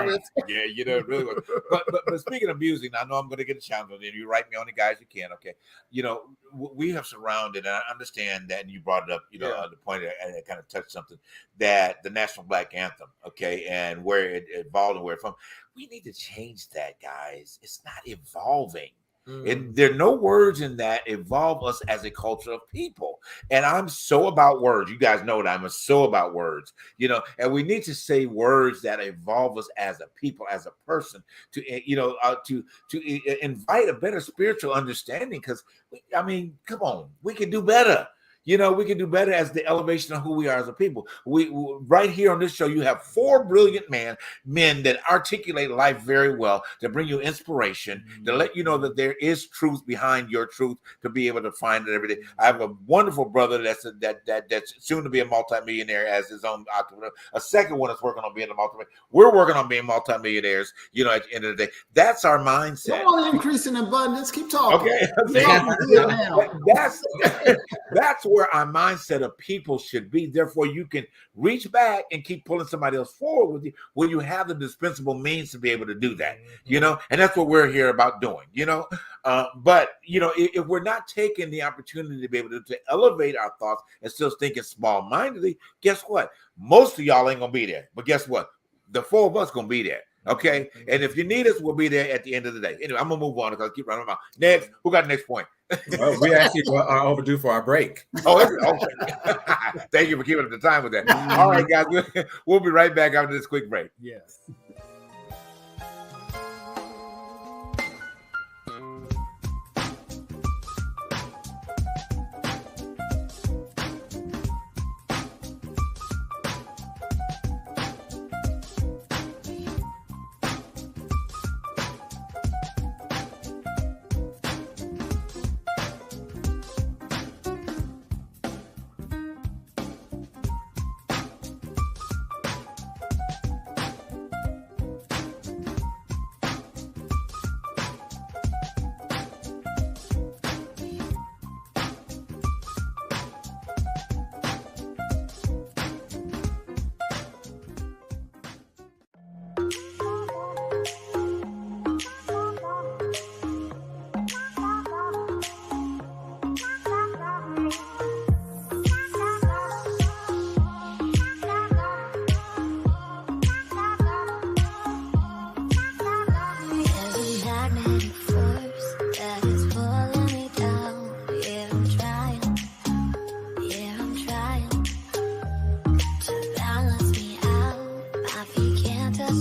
Right. Yeah, it really was. But speaking of music, I know I'm going to get a challenge on it. You write me on it, guys. You can, okay. We have surrounded, and I understand that, and you brought it up, the point, and it kind of touched something, that the National Black Anthem, okay, and where it evolved and where it's from. We need to change that, guys. It's not evolving. There are no words in that evolve us as a culture of people. And I'm so about words. You guys know that I'm so about words, and we need to say words that evolve us as a people, as a person, to invite a better spiritual understanding. Because, come on, we can do better. We can do better as the elevation of who we are as a people. We right here on this show, you have 4 brilliant men that articulate life very well, to bring you inspiration, to let you know that there is truth behind your truth, to be able to find it every day. I have a wonderful brother that's soon to be a multimillionaire as his own entrepreneur. A second one is working on being a multimillionaire. We're working on being multimillionaires. At the end of the day, that's our mindset. Come on, increase in abundance. Keep talking. Okay, that's where our mindset of people should be. Therefore, you can reach back and keep pulling somebody else forward with you when you have the dispensable means to be able to do that, and that's what we're here about doing, but if we're not taking the opportunity to be able to elevate our thoughts and still thinking small-mindedly, guess what? Most of y'all ain't gonna be there, but guess what? The 4 of us gonna be there. Okay, and if you need us, we'll be there at the end of the day. Anyway, I'm gonna move on because I keep running my mouth. Next, who got the next point? We actually are overdue for our break. Okay. Thank you for keeping up the time with that. All right, guys, we'll be right back after this quick break. Yes.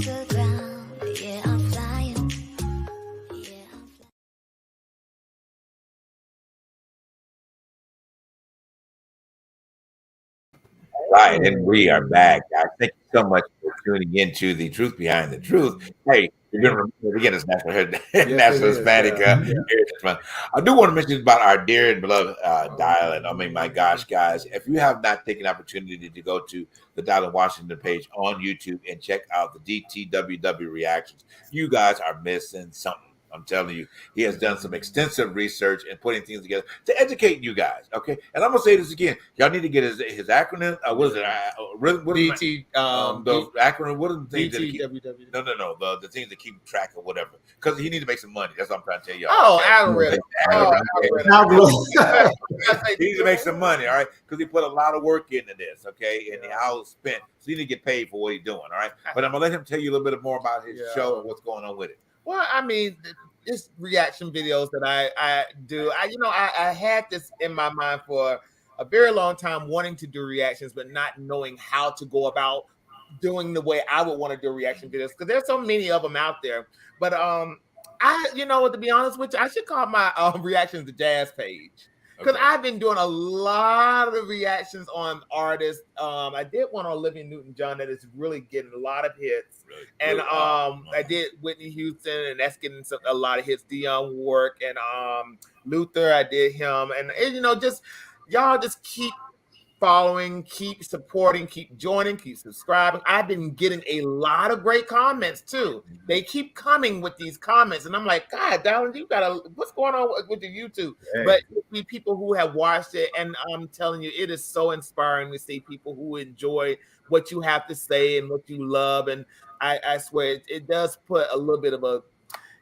touch the ground. Yeah, I'm flying. Yeah, I'm flying. Right, and we are back. Guys, thank you so much for tuning into the Truth Behind the Truth. Hey, you're going to remember again, it's National Hispanic Heritage Month. I do want to mention about our dear and beloved Dial. I mean, my gosh, guys, if you have not taken the opportunity to go to the Dial in Washington page on YouTube and check out the DTWW reactions, you guys are missing something. I'm telling you, he has done some extensive research and putting things together to educate you guys. Okay, and I'm gonna say this again: y'all need to get his acronym. What is it? What is DT, the acronym? What are the things that keep? DTWW. No, the things that keep track of whatever. Because he need to make some money. That's what I'm trying to tell y'all. Oh, okay? algorithm. He needs to make some money, all right? Because he put a lot of work into this, okay? And the hours spent, so he need to get paid for what he's doing, all right? But I'm gonna let him tell you a little bit more about his show and what's going on with it. Well, I mean, it's reaction videos that I do. I had this in my mind for a very long time, wanting to do reactions, but not knowing how to go about doing the way I would want to do reaction videos because there's so many of them out there. But to be honest with you, I should call my reactions the jazz page. Because I've been doing a lot of reactions on artists. I did one on Olivia Newton-John that is really getting a lot of hits. And I did Whitney Houston, and that's getting a lot of hits. Dionne Warwick and Luther, I did him. And just y'all just keep following, keep supporting, keep joining, keep subscribing. I've been getting a lot of great comments too. They keep coming with these comments, and I'm like, God, darling, what's going on with the YouTube? Hey. But people who have watched it, and I'm telling you, it is so inspiring to see people who enjoy what you have to say and what you love. And I swear it does put a little bit of a,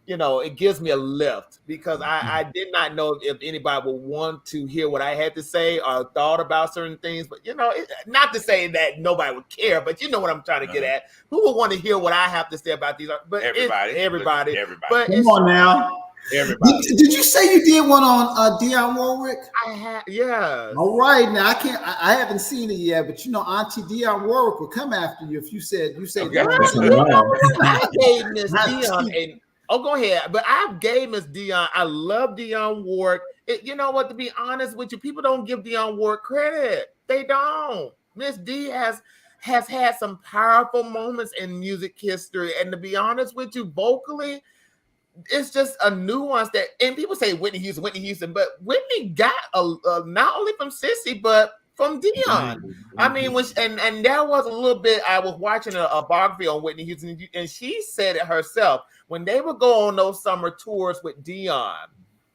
it gives me a lift because I did not know if anybody would want to hear what I had to say or thought about certain things. But, not to say that nobody would care, but you know what I'm trying to get at. Who would want to hear what I have to say about these? But everybody. But come on now. Everybody. Did you say you did one on Dionne Warwick? I have, yeah. All right, now I haven't seen it yet, but Auntie Dionne Warwick will come after you if you said okay. I gave Miss Dionne go ahead. But I gave Miss Dionne. I love Dionne Warwick. You know what? To be honest with you, people don't give Dionne Warwick credit. They don't. Miss D has had some powerful moments in music history, and to be honest with you, vocally, it's just a nuance that, and people say Whitney Houston, but Whitney got not only from Sissy, but from Dionne. I mean, and there was a little bit, I was watching a biography on Whitney Houston, and she said it herself, when they would go on those summer tours with Dionne,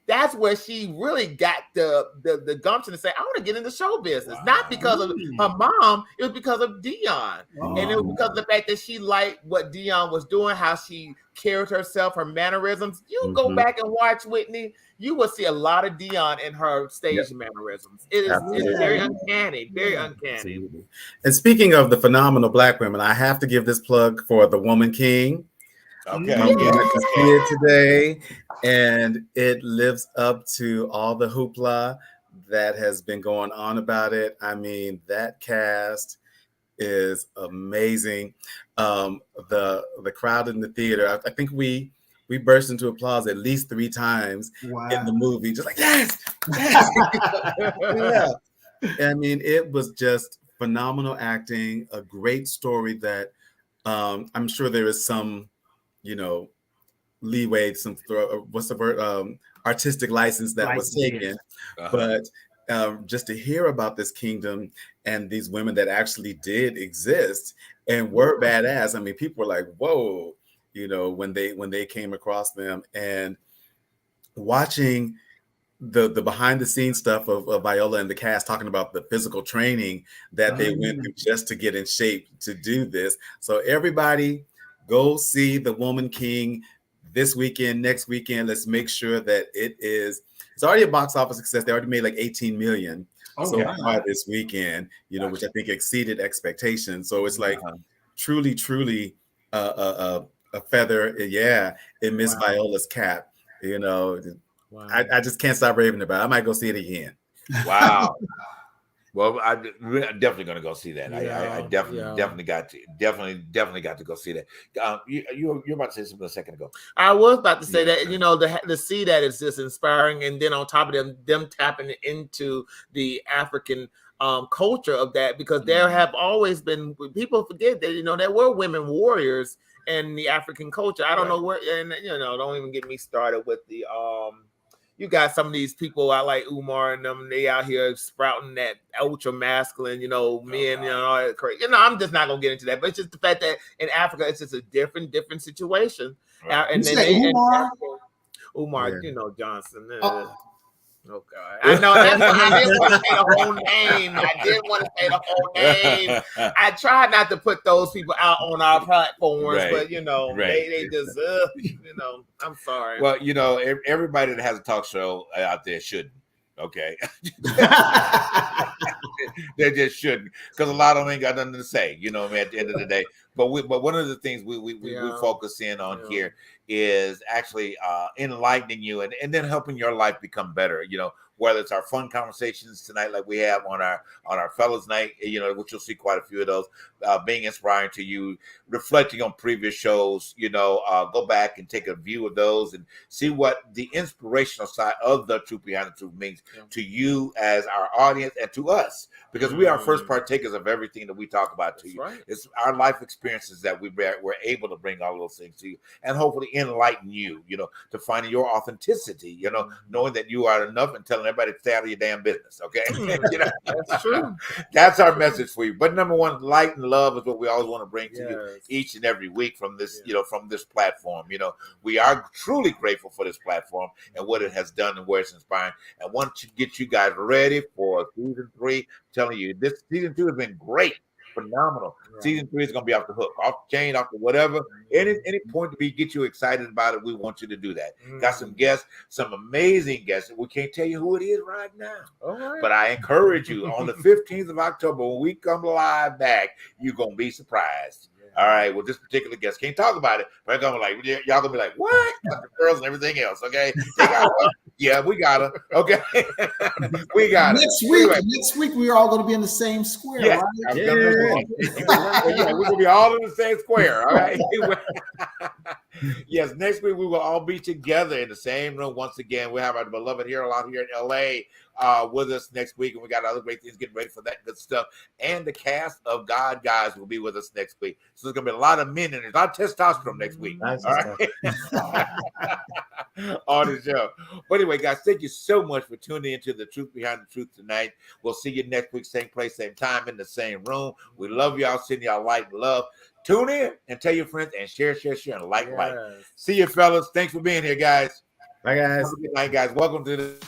that's where she really got the gumption to say, I want to get into show business. Wow. Not because of her mom, it was because of Dionne. Wow. And it was because of the fact that she liked what Dionne was doing, how she carried herself, her mannerisms. You go back and watch Whitney, you will see a lot of Dionne in her stage mannerisms. It's very uncanny, very uncanny. Absolutely. And speaking of the phenomenal Black women, I have to give this plug for The Woman King. Okay. I'm going to see it today, and it lives up to all the hoopla that has been going on about it. I mean, that cast is amazing. The crowd in the theater, I think we burst into applause at least 3 times in the movie, just like yes. Yeah. I mean, it was just phenomenal acting, a great story that I'm sure there is some leeway, some what's the word? Artistic license that was taken. But just to hear about this kingdom and these women that actually did exist and were badass. I mean, people were like, whoa, when they came across them, and watching the behind the scenes stuff of Viola and the cast talking about the physical training that they went through just to get in shape to do this. So everybody, go see The Woman King this weekend, next weekend. Let's make sure that it's already a box office success. They already made like 18 million so far this weekend, which I think exceeded expectations. So it's like truly a feather, in Miss Viola's cap. I just can't stop raving about it. I might go see it again. Wow. Well, we're definitely going to go see that. I Yeah, definitely got to go see that. You're about to say something a second ago. I was about to say Yeah. that, you know, to see that it's just inspiring, and then on top of them tapping into the African culture of that, because there have always been, people forget that, you know, there were women warriors in the African culture. I don't know where, and you know, don't even get me started with the you got some of these people out like Umar and them, they out here sprouting that ultra masculine, you know, men, you know, all that crazy. You know, I'm just not gonna get into that, but it's just the fact that in Africa it's just a different situation. Right. And You then say Umar? Umar, Yeah. you know, Johnson. Oh. Oh God! I know that's why I didn't want to say the whole name. I didn't want to say the whole name. I tried not to put those people out on our platforms, Right. but you know, Right. they just, you know, I'm sorry. Well, you know, everybody that has a talk show out there shouldn't. Okay, they just shouldn't, because a lot of them ain't got nothing to say. You know what I mean? At the end of the day, but one of the things we focus in on here is actually enlightening you and then helping your life become better. You know, whether it's our fun conversations tonight, like we have on our fellas night, you know, which you'll see quite a few of those, being inspiring to you, reflecting on previous shows. You know, go back and take a view of those and see what the inspirational side of the Truth Behind the Truth means to you as our audience and to us, because we are first partakers of everything that we talk about to you. Right. It's our life experiences that we're able to bring all those things to you and hopefully enlighten you, you know, to finding your authenticity, you know, knowing that you are enough and telling everybody to stay out of your damn business. Okay. You know, That's true. That's our message for you. But number one, light and love is what we always want to bring to you Yes. each and every week from this, you know, from this platform. You know, we are truly grateful for this platform and what it has done and where it's inspiring. And want to get you guys ready for season 3. I'm telling you, this season 2 has been great, phenomenal. Yeah. Season 3 is going to be off the hook, off the chain, off the whatever. Any point to be get you excited about it, we want you to do that. Got some guests, some amazing guests. We can't tell you who it is right now. All right. But I encourage you, on the 15th of October, when we come live back, you're going to be surprised. All right, well, this particular guest can't talk about it, but I'm gonna be like, y'all gonna be like, what? Like the girls and everything else, okay? They got her. Yeah, we got her. Okay, we got her. Next week we're all going to be in the same square, Yeah, right? yeah, we're gonna be all in the same square. All right. Yes, next week we will all be together in the same room once again. We have our beloved hero out here in LA with us next week, and we got other great things getting ready for that good stuff. And the cast of God Guys will be with us next week. So there's gonna be a lot of men in it, a lot of testosterone next week. Nice. All right. On the show. But anyway, guys, thank you so much for tuning into the Truth Behind the Truth tonight. We'll see you next week, same place, same time, in the same room. We love y'all, send y'all light and love. Tune in and tell your friends and share, and like. See you, fellas. Thanks for being here, guys. Bye, guys. Have a good night, guys. Welcome to the